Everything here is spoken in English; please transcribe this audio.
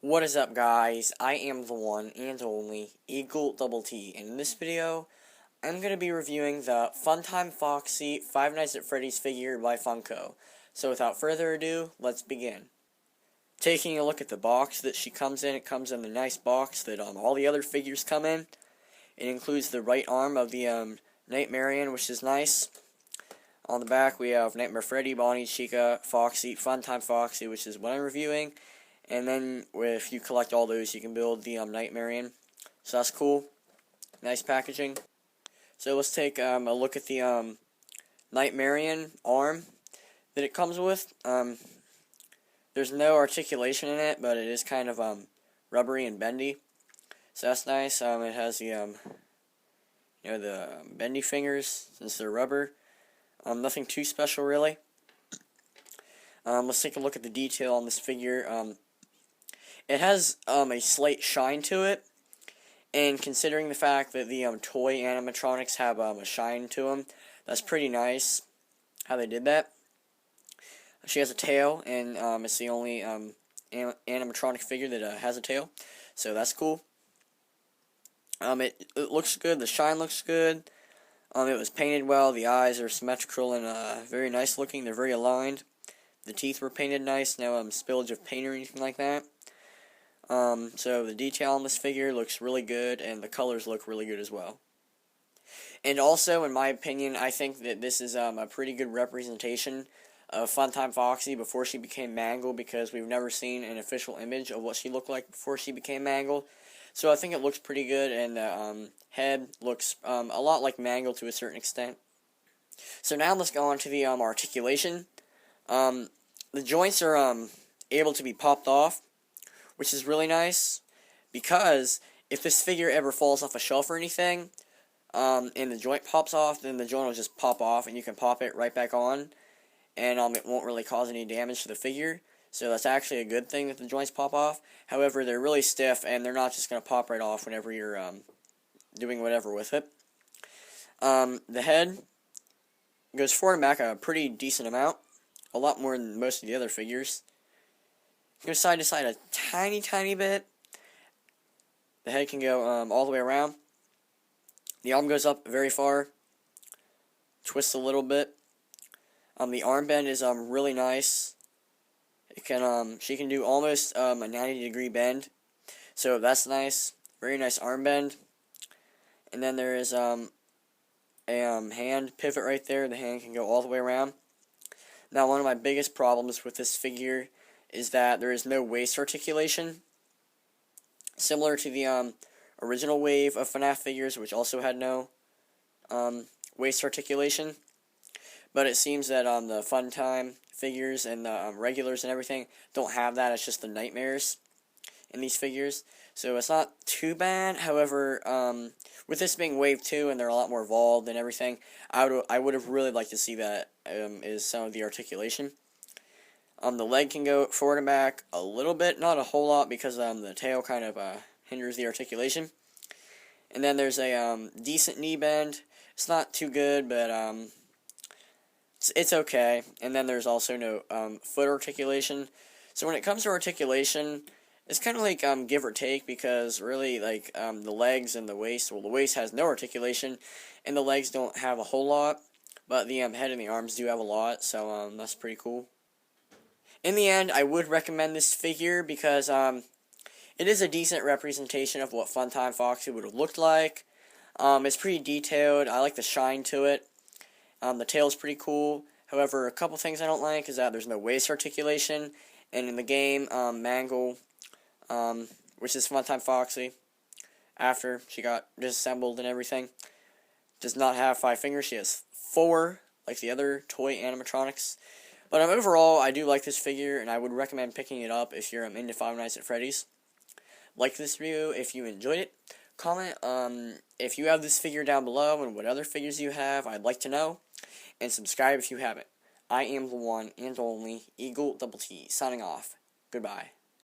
What is up, guys? I am the one and only Eagle Double T, and in this video, I'm going to be reviewing the Funtime Foxy Five Nights at Freddy's figure by Funko. So without further ado, let's begin. Taking a look at the box that she comes in, it comes in the nice box that all the other figures come in. It includes the right arm of the Nightmarian, which is nice. On the back, we have Nightmare Freddy, Bonnie, Chica, Foxy, Funtime Foxy, which is what I'm reviewing. And then, if you collect all those, you can build the Nightmarian. So that's cool. Nice packaging. So let's take a look at the Nightmarian arm that it comes with. There's no articulation in it, but it is kind of rubbery and bendy. So that's nice. It has the the bendy fingers since they're rubber. Nothing too special really. Let's take a look at the detail on this figure. It has a slight shine to it, and considering the fact that the toy animatronics have a shine to them, that's pretty nice how they did that. She has a tail, and it's the only animatronic figure that has a tail, so that's cool. It looks good. The shine looks good. It was painted well. The eyes are symmetrical and very nice looking. They're very aligned. The teeth were painted nice. No spillage of paint or anything like that. So the detail on this figure looks really good, and the colors look really good as well. And also, in my opinion, I think that this is a pretty good representation of Funtime Foxy before she became mangled, because we've never seen an official image of what she looked like before she became mangled. So I think it looks pretty good, and the head looks a lot like mangled to a certain extent. So now let's go on to the articulation. The joints are able to be popped off, which is really nice, because if this figure ever falls off a shelf or anything, and the joint pops off, then the joint will just pop off, and you can pop it right back on, and it won't really cause any damage to the figure. So that's actually a good thing that the joints pop off. However, they're really stiff, and they're not just going to pop right off whenever you're doing whatever with it. The head goes forward and back a pretty decent amount, a lot more than most of the other figures. Goes side to side a tiny bit. The head can go all the way around. The arm goes up very far, twists a little bit. The arm bend is really nice. It can she can do almost a 90-degree bend, so that's nice. Very nice arm bend. And then there is a hand pivot right there. The hand can go all the way around. Now, one of my biggest problems with this figure is that there is no waist articulation, similar to the original wave of FNAF figures, which also had no waist articulation. But it seems that the Funtime figures and the regulars and everything don't have that. It's just the nightmares in these figures, so it's not too bad. However, with this being Wave 2 and they're a lot more evolved and everything, I would have really liked to see that is some of the articulation. The leg can go forward and back a little bit, not a whole lot, because the tail kind of hinders the articulation. And then there's a decent knee bend. It's not too good, but it's okay. And then there's also no foot articulation. So when it comes to articulation, it's kind of like give or take, because really, like, the legs and the waist, well, the waist has no articulation, and the legs don't have a whole lot, but the head and the arms do have a lot, so that's pretty cool. In the end, I would recommend this figure because it is a decent representation of what Funtime Foxy would have looked like. It's pretty detailed. I like the shine to it. The tail's pretty cool. However, a couple things I don't like is that there's no waist articulation, and in the game, Mangle, which is Funtime Foxy, after she got disassembled and everything, does not have 5 fingers. She has 4, like the other toy animatronics. But overall, I do like this figure, and I would recommend picking it up if you're into Five Nights at Freddy's. Like this review if you enjoyed it. Comment if you have this figure down below and what other figures you have. I'd like to know. And subscribe if you haven't. I am the one and only Eagle Double T, signing off. Goodbye.